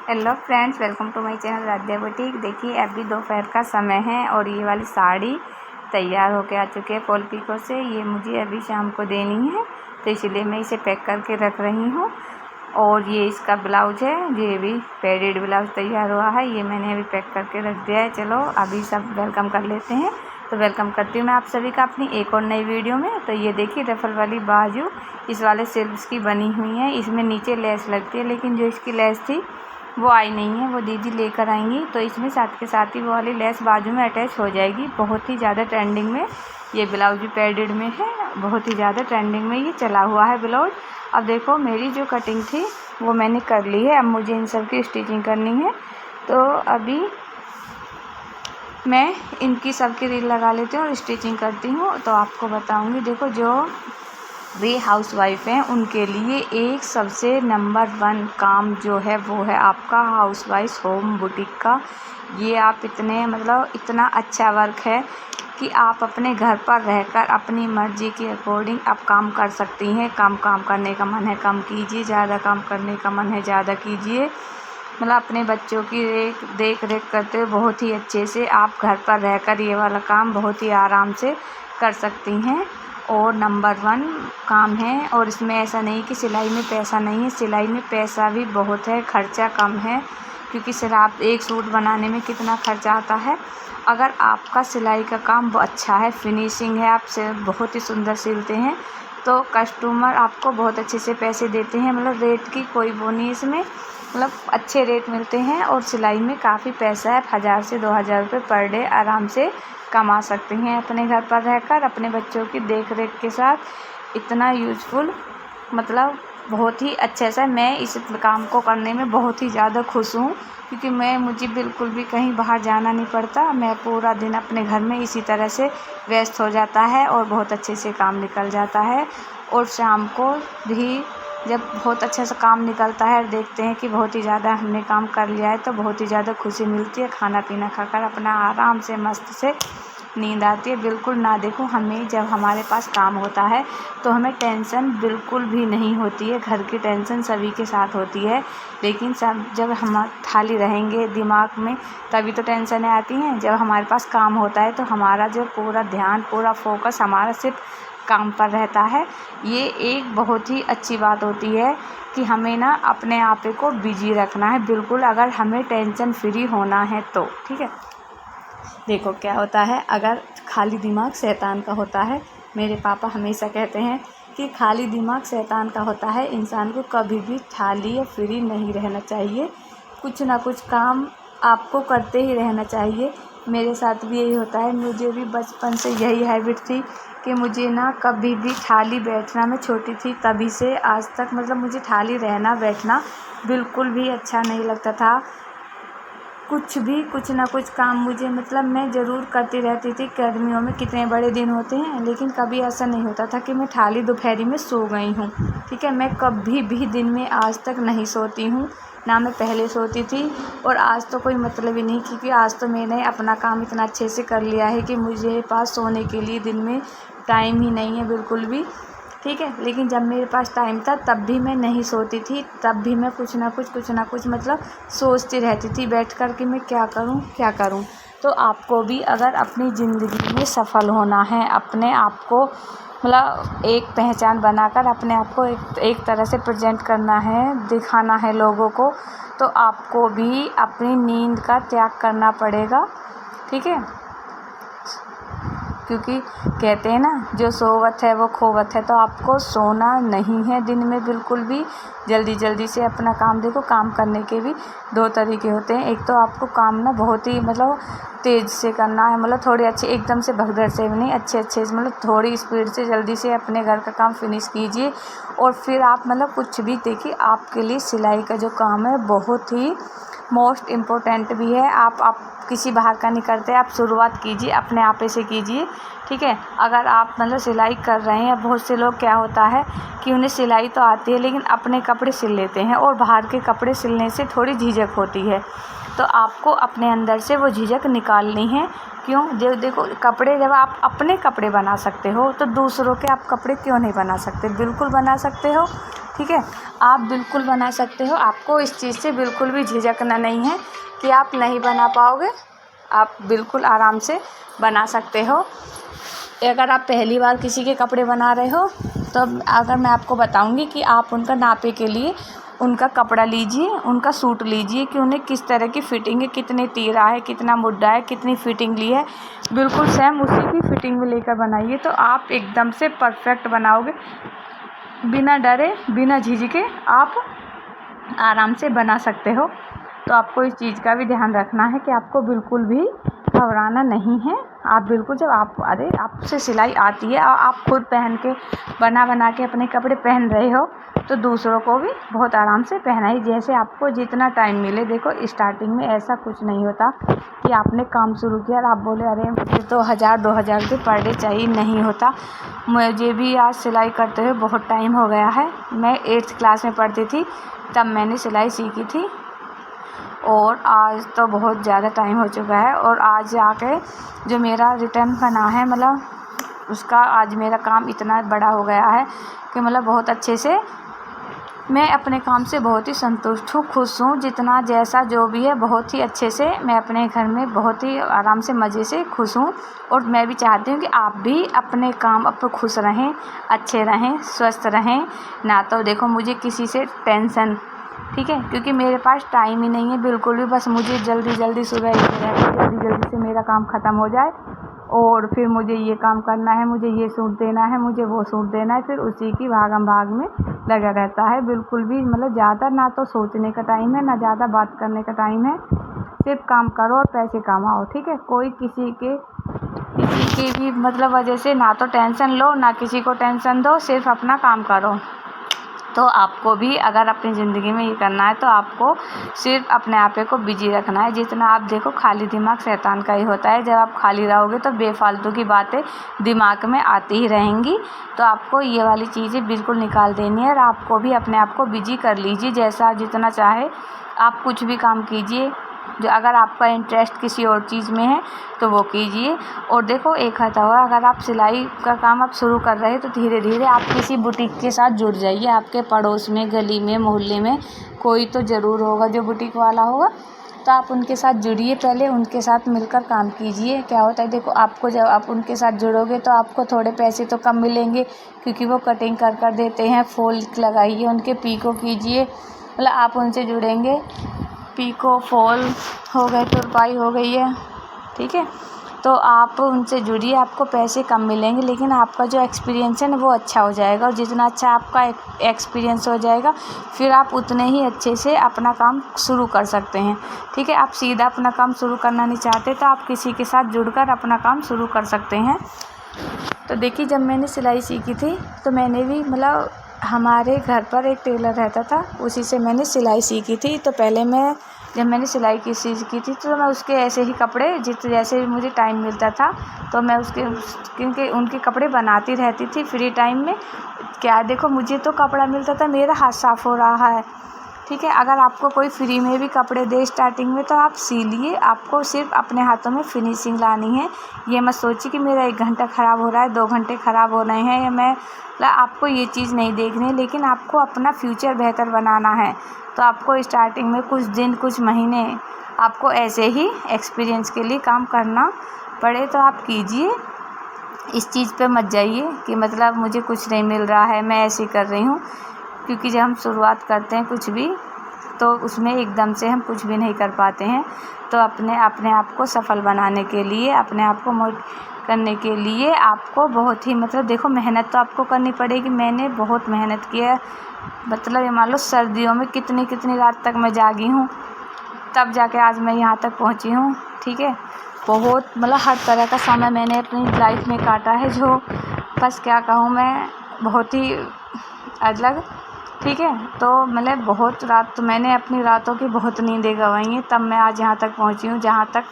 Hello friends, welcome to my channel Radhya boutique. देखिए अभी दोपहर का समय है और ये वाली साड़ी तैयार होके आ चुकी है फॉल पिको से। ये मुझे अभी शाम को देनी है, तो इसलिए मैं इसे पैक करके रख रही हूँ। और ये इसका ब्लाउज है, ये भी पैडेड ब्लाउज तैयार हुआ है, ये मैंने अभी पैक करके रख दिया है। चलो अभी सब वेलकम कर लेते हैं। तो वेलकम करती हूँ मैं आप सभी का अपनी एक और नई वीडियो में। तो ये देखिए रफल वाली बाजू इस वाले सिल्क की बनी हुई है। इसमें नीचे लेस लगती है, लेकिन जो इसकी लेस थी वो आई नहीं है, वो दीदी लेकर आएंगी। तो इसमें साथ के साथ ही वो वाली लेस बाजू में अटैच हो जाएगी। बहुत ही ज़्यादा ट्रेंडिंग में ये ब्लाउज भी पैडेड में है, बहुत ही ज़्यादा ट्रेंडिंग में ये चला हुआ है ब्लाउज। अब देखो मेरी जो कटिंग थी वो मैंने कर ली है, अब मुझे इन सब की स्टिचिंग करनी है। तो अभी मैं इनकी सबकी रील लगा लेती हूँ और स्टिचिंग करती हूँ, तो आपको बताऊँगी। देखो जो वे हाउसवाइफ हैं उनके लिए एक सबसे नंबर 1 काम जो है वो है आपका हाउसवाइफ होम बुटीक का। ये आप इतना अच्छा वर्क है कि आप अपने घर पर रहकर अपनी मर्ज़ी के अकॉर्डिंग आप काम कर सकती हैं। काम करने का मन है कम कीजिए, ज़्यादा काम करने का मन है ज़्यादा कीजिए। अपने बच्चों की देख रेख करते हुए बहुत ही अच्छे से आप घर पर रहकर ये वाला काम बहुत ही आराम से कर सकती हैं। और नंबर 1 काम है। और इसमें ऐसा नहीं कि सिलाई में पैसा नहीं है, सिलाई में पैसा भी बहुत है, खर्चा कम है। क्योंकि सिर्फ एक सूट बनाने में कितना खर्चा आता है। अगर आपका सिलाई का काम वो अच्छा है, फिनिशिंग है, आप से बहुत ही सुंदर सिलते हैं, तो कस्टमर आपको बहुत अच्छे से पैसे देते हैं। रेट की कोई वो नहीं इसमें, अच्छे रेट मिलते हैं। और सिलाई में काफ़ी पैसा है, 1000 से 2000 रुपये पर डे आराम से कमा सकते हैं अपने घर पर रहकर अपने बच्चों की देख रेख के साथ। इतना यूज़फुल बहुत ही अच्छा सा मैं इस काम को करने में बहुत ही ज़्यादा खुश हूँ। क्योंकि मुझे बिल्कुल भी कहीं बाहर जाना नहीं पड़ता, मैं पूरा दिन अपने घर में इसी तरह से व्यस्त हो जाता है और बहुत अच्छे से काम निकल जाता है। और शाम को भी जब बहुत अच्छा सा काम निकलता है और देखते हैं कि बहुत ही ज़्यादा हमने काम कर लिया है, तो बहुत ही ज़्यादा खुशी मिलती है। खाना पीना खाकर अपना आराम से मस्त से नींद आती है। बिल्कुल ना देखो, हमें जब हमारे पास काम होता है तो हमें टेंशन बिल्कुल भी नहीं होती है। घर की टेंशन सभी के साथ होती है, लेकिन जब हम खाली रहेंगे दिमाग में तभी तो टेंशनें आती हैं। जब हमारे पास काम होता है तो हमारा जो पूरा ध्यान पूरा फोकस हमारा सिर्फ काम पर रहता है। ये एक बहुत ही अच्छी बात होती है कि हमें अपने आप को बिजी रखना है बिल्कुल, अगर हमें टेंशन फ्री होना है तो। ठीक है, देखो क्या होता है, अगर खाली दिमाग शैतान का होता है। मेरे पापा हमेशा कहते हैं कि खाली दिमाग शैतान का होता है। इंसान को कभी भी खाली या फ्री नहीं रहना चाहिए, कुछ ना कुछ काम आपको करते ही रहना चाहिए। मेरे साथ भी यही होता है, मुझे भी बचपन से यही हैबिट थी कि मुझे कभी भी खाली बैठना, मैं छोटी थी तभी से आज तक मुझे खाली रहना बैठना बिल्कुल भी अच्छा नहीं लगता था। कुछ ना कुछ काम मुझे मैं ज़रूर करती रहती थी। गर्मियों में कितने बड़े दिन होते हैं, लेकिन कभी ऐसा नहीं होता था कि मैं खाली दोपहरी में सो गई हूँ। ठीक है, मैं कभी भी दिन में आज तक नहीं सोती हूँ, ना मैं पहले सोती थी और आज तो कोई मतलब ही नहीं, क्योंकि आज तो मैंने अपना काम इतना अच्छे से कर लिया है कि मुझे पास सोने के लिए दिन में टाइम ही नहीं है बिल्कुल भी। ठीक है, लेकिन जब मेरे पास टाइम था तब भी मैं नहीं सोती थी, तब भी मैं कुछ ना कुछ सोचती रहती थी बैठ कर कि मैं क्या करूं। तो आपको भी अगर अपनी ज़िंदगी में सफल होना है, अपने आप को एक पहचान बनाकर अपने आप को एक तरह से प्रेजेंट करना है, दिखाना है लोगों को, तो आपको भी अपनी नींद का त्याग करना पड़ेगा। ठीक है, क्योंकि कहते हैं ना, जो सोवत है वो खोवत है। तो आपको सोना नहीं है दिन में बिल्कुल भी। जल्दी से अपना काम, देखो काम करने के भी 2 तरीके होते हैं। एक तो आपको काम बहुत ही तेज़ से करना है, थोड़ी अच्छी एकदम से भगदड़ से भी नहीं, अच्छे से थोड़ी स्पीड से जल्दी से अपने घर का काम फिनिश कीजिए। और फिर आप कुछ भी देखिए, आपके लिए सिलाई का जो काम है बहुत ही मोस्ट इम्पोर्टेंट भी है। आप किसी बाहर का नहीं करते, आप शुरुआत कीजिए अपने आप से कीजिए। ठीक है, अगर आप सिलाई कर रहे हैं, बहुत से लोग क्या होता है कि उन्हें सिलाई तो आती है लेकिन अपने कपड़े सिल लेते हैं और बाहर के कपड़े सिलने से थोड़ी झिझक होती है। तो आपको अपने अंदर से वो झिझक निकालनी है। क्यों? जो देखो कपड़े, जब आप अपने कपड़े बना सकते हो तो दूसरों के आप कपड़े क्यों नहीं बना सकते? बिल्कुल बना सकते हो, ठीक है, आप बिल्कुल बना सकते हो। आपको इस चीज़ से बिल्कुल भी झिझकना नहीं है कि आप नहीं बना पाओगे, आप बिल्कुल आराम से बना सकते हो। अगर आप पहली बार किसी के कपड़े बना रहे हो तो अगर मैं आपको बताऊंगी कि आप उनका नापे के लिए उनका कपड़ा लीजिए, उनका सूट लीजिए कि उन्हें किस तरह की फ़िटिंग है, कितने तीरा है, कितना मुड्ढा है, कितनी फ़िटिंग ली है, बिल्कुल सेम उसी की फ़िटिंग में लेकर बनाइए तो आप एकदम से परफेक्ट बनाओगे, बिना डरे, बिना झिझके आप आराम से बना सकते हो। तो आपको इस चीज़ का भी ध्यान रखना है कि आपको बिल्कुल भी घबराना नहीं है। आप बिल्कुल, जब आपसे सिलाई आती है और आप खुद पहन के बना के अपने कपड़े पहन रहे हो तो दूसरों को भी बहुत आराम से पहनाइए, जैसे आपको जितना टाइम मिले। देखो स्टार्टिंग में ऐसा कुछ नहीं होता कि आपने काम शुरू किया और आप बोले अरे मुझे तो 1000-2000 रुपये पर डे चाहिए, नहीं होता। मुझे भी आज सिलाई करते हुए बहुत टाइम हो गया है। मैं 8th क्लास में पढ़ती थी तब मैंने सिलाई सीखी थी और आज तो बहुत ज़्यादा टाइम हो चुका है और आज आके जो मेरा रिटर्न बना है, मतलब उसका आज मेरा काम इतना बड़ा हो गया है कि मतलब बहुत अच्छे से मैं अपने काम से बहुत ही संतुष्ट हूँ, खुश हूँ। जितना जैसा जो भी है बहुत ही अच्छे से मैं अपने घर में बहुत ही आराम से मज़े से खुश हूँ। और मैं भी चाहती हूँ कि आप भी अपने काम पर खुश रहें, अच्छे रहें, स्वस्थ रहें। ना तो देखो मुझे किसी से टेंशन, ठीक है, क्योंकि मेरे पास टाइम ही नहीं है बिल्कुल भी। बस मुझे जल्दी सुबह जल्दी से मेरा काम ख़त्म हो जाए और फिर मुझे ये काम करना है, मुझे ये सूट देना है, मुझे वो सूट देना है, फिर उसी की भागम भाग में लगा रहता है। बिल्कुल भी मतलब ज़्यादा ना तो सोचने का टाइम है, ना ज़्यादा बात करने का टाइम है। सिर्फ काम करो और पैसे कमाओ, ठीक है। कोई किसी की भी मतलब वजह से ना तो टेंशन लो, ना किसी को टेंशन दो, सिर्फ अपना काम करो। तो आपको भी अगर अपनी ज़िंदगी में ये करना है तो आपको सिर्फ अपने आप को बिजी रखना है। जितना आप देखो, खाली दिमाग शैतान का ही होता है। जब आप खाली रहोगे तो बेफालतू की बातें दिमाग में आती ही रहेंगी। तो आपको ये वाली चीज़ें बिल्कुल निकाल देनी है और आपको भी अपने आप को बिजी कर लीजिए। जैसा जितना चाहे आप कुछ भी काम कीजिए, जो अगर आपका इंटरेस्ट किसी और चीज़ में है तो वो कीजिए। और देखो एक आता हुआ, अगर आप सिलाई का काम आप शुरू कर रहे हैं तो धीरे धीरे आप किसी बुटीक के साथ जुड़ जाइए। आपके पड़ोस में, गली में, मोहल्ले में कोई तो ज़रूर होगा जो बुटीक वाला होगा, तो आप उनके साथ जुड़िए। पहले उनके साथ मिलकर काम कीजिए। क्या होता है देखो, आपको जब आप उनके साथ जुड़ोगे तो आपको थोड़े पैसे तो कम मिलेंगे क्योंकि वो कटिंग कर देते हैं। फॉल लगाइए, उनके पीको कीजिए, मतलब आप उनसे जुड़ेंगे। पीको फॉल हो गए, तुरपाई हो गई है, ठीक है, तो आप उनसे जुड़िए। आपको पैसे कम मिलेंगे लेकिन आपका जो एक्सपीरियंस है ना वो अच्छा हो जाएगा। और जितना अच्छा आपका एक्सपीरियंस हो जाएगा फिर आप उतने ही अच्छे से अपना काम शुरू कर सकते हैं, ठीक है। आप सीधा अपना काम शुरू करना नहीं चाहते तो आप किसी के साथ जुड़कर अपना काम शुरू कर सकते हैं। तो देखिए, जब मैंने सिलाई सीखी थी तो मैंने भी मतलब हमारे घर पर एक टेलर रहता था, उसी से मैंने सिलाई सीखी थी। तो पहले जब मैंने सिलाई की सीखी थी तो मैं उसके ऐसे ही कपड़े जैसे मुझे टाइम मिलता था तो मैं क्योंकि उनके कपड़े बनाती रहती थी फ्री टाइम में। क्या देखो, मुझे तो कपड़ा मिलता था, मेरा हाथ साफ़ हो रहा है, ठीक है। अगर आपको कोई फ्री में भी कपड़े दे स्टार्टिंग में तो आप सिलिए। आपको सिर्फ अपने हाथों में फिनिशिंग लानी है। ये मत सोचिए कि मेरा 1 घंटा ख़राब हो रहा है, 2 घंटे ख़राब हो रहे हैं, या आपको ये चीज़ नहीं देखनी है। लेकिन आपको अपना फ्यूचर बेहतर बनाना है तो आपको स्टार्टिंग में कुछ दिन, कुछ महीने आपको ऐसे ही एक्सपीरियंस के लिए काम करना पड़े तो आप कीजिए। इस चीज़ पे मत जाइए कि मतलब मुझे कुछ नहीं मिल रहा है, मैं ऐसे कर रही हूँ। क्योंकि जब हम शुरुआत करते हैं कुछ भी तो उसमें एकदम से हम कुछ भी नहीं कर पाते हैं। तो अपने आप को सफल बनाने के लिए, अपने आप को मोटिवेट करने के लिए आपको बहुत ही मतलब देखो मेहनत तो आपको करनी पड़ेगी। मैंने बहुत मेहनत की है, मतलब ये मान लो सर्दियों में कितनी रात तक मैं जागी हूँ, तब जाके आज मैं यहाँ तक पहुँची हूँ, ठीक है। बहुत मतलब हर तरह का समय मैंने अपनी लाइफ में काटा है, जो बस क्या कहूँ मैं, बहुत ही अलग, ठीक है। तो मतलब बहुत रात तो मैंने अपनी रातों की बहुत नींदें गंवाई हैं, तब मैं आज यहाँ तक पहुँची हूँ जहाँ तक।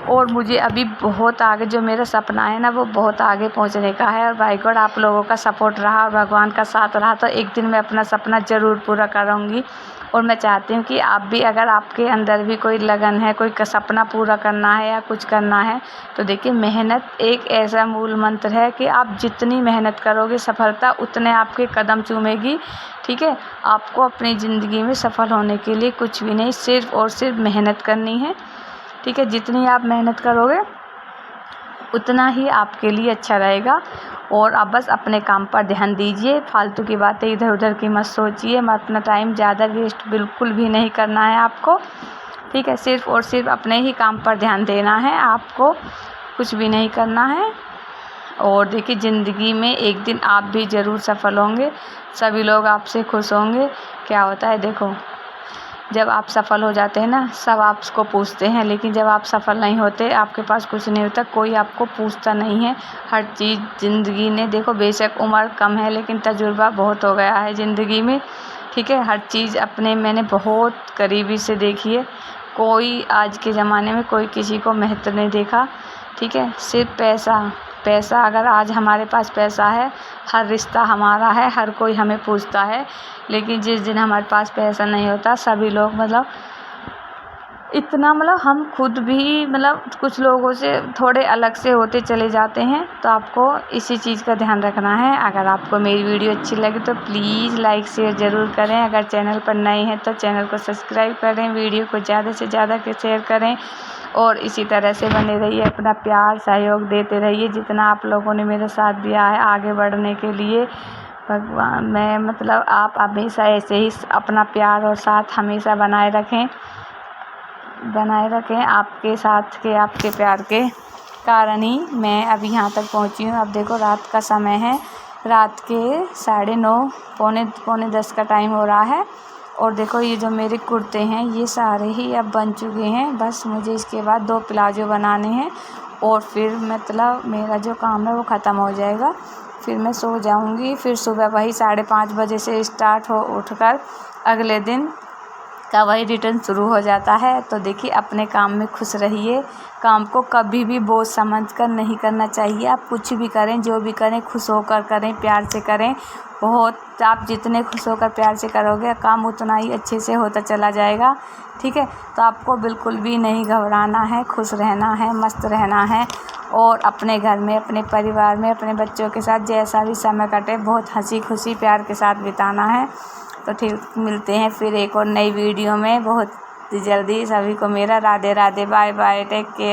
और मुझे अभी बहुत आगे जो मेरा सपना है ना वो बहुत आगे पहुँचने का है। और बाय गॉड आप लोगों का सपोर्ट रहा और भगवान का साथ रहा तो एक दिन मैं अपना सपना ज़रूर पूरा करूँगी। और मैं चाहती हूँ कि आप भी, अगर आपके अंदर भी कोई लगन है, कोई सपना पूरा करना है या कुछ करना है, तो देखिए मेहनत एक ऐसा मूल मंत्र है कि आप जितनी मेहनत करोगे सफलता उतने आपके कदम चूमेगी। ठीक है, आपको अपनी ज़िंदगी में सफल होने के लिए कुछ भी नहीं, सिर्फ़ और सिर्फ मेहनत करनी है। ठीक है, जितनी आप मेहनत करोगे उतना ही आपके लिए अच्छा रहेगा। और आप बस अपने काम पर ध्यान दीजिए, फालतू की बातें इधर उधर की मत सोचिए, मैं अपना टाइम ज़्यादा वेस्ट बिल्कुल भी नहीं करना है आपको। ठीक है, सिर्फ़ और सिर्फ अपने ही काम पर ध्यान देना है, आपको कुछ भी नहीं करना है। और देखिए ज़िंदगी में एक दिन आप भी ज़रूर सफल होंगे, सभी लोग आपसे खुश होंगे। क्या होता है देखो, जब आप सफल हो जाते हैं ना, सब आपको पूछते हैं, लेकिन जब आप सफल नहीं होते, आपके पास कुछ नहीं होता, कोई आपको पूछता नहीं है। हर चीज़ ज़िंदगी ने, देखो बेशक उम्र कम है लेकिन तजुर्बा बहुत हो गया है ज़िंदगी में। ठीक है, हर चीज़ अपने मैंने बहुत करीबी से देखी है। कोई आज के ज़माने में कोई किसी को महत्व नहीं देखा। ठीक है, सिर्फ पैसा अगर आज हमारे पास पैसा है, हर रिश्ता हमारा है, हर कोई हमें पूछता है। लेकिन जिस दिन हमारे पास पैसा नहीं होता, सभी लोग इतना हम खुद भी कुछ लोगों से थोड़े अलग से होते चले जाते हैं। तो आपको इसी चीज़ का ध्यान रखना है। अगर आपको मेरी वीडियो अच्छी लगे तो प्लीज़ लाइक शेयर ज़रूर करें। अगर चैनल पर नए हैं तो चैनल को सब्सक्राइब करें, वीडियो को ज़्यादा से ज़्यादा शेयर करें और इसी तरह से बने रहिए, अपना प्यार सहयोग देते रहिए जितना आप लोगों ने मेरे साथ दिया है आगे बढ़ने के लिए। भगवान मैं आप हमेशा ऐसे ही अपना प्यार और साथ हमेशा बनाए रखें। आपके साथ के, आपके प्यार के कारण ही मैं अभी यहाँ तक पहुँची हूँ। अब देखो रात का समय है, रात के 9:30 पौने 10 का टाइम हो रहा है। और देखो ये जो मेरे कुर्ते हैं ये सारे ही अब बन चुके हैं। बस मुझे इसके बाद 2 प्लाजो बनाने हैं और फिर मेरा जो काम है वो ख़त्म हो जाएगा। फिर मैं सो जाऊंगी। फिर सुबह वही 5:30 बजे से स्टार्ट हो उठकर अगले दिन का वही रिटर्न शुरू हो जाता है। तो देखिए अपने काम में खुश रहिए, काम को कभी भी बोझ समझकर नहीं करना चाहिए। आप कुछ भी करें, जो भी करें, खुश होकर करें, प्यार से करें। आप जितने खुश होकर प्यार से करोगे काम उतना ही अच्छे से होता चला जाएगा। ठीक है, तो आपको बिल्कुल भी नहीं घबराना है, खुश रहना है, मस्त रहना है और अपने घर में, अपने परिवार में, अपने बच्चों के साथ जैसा भी समय कटे बहुत हंसी खुशी प्यार के साथ बिताना है। तो ठीक, मिलते हैं फिर एक और नई वीडियो में बहुत जल्दी। सभी को मेरा Radhe Radhe, bye bye, take care.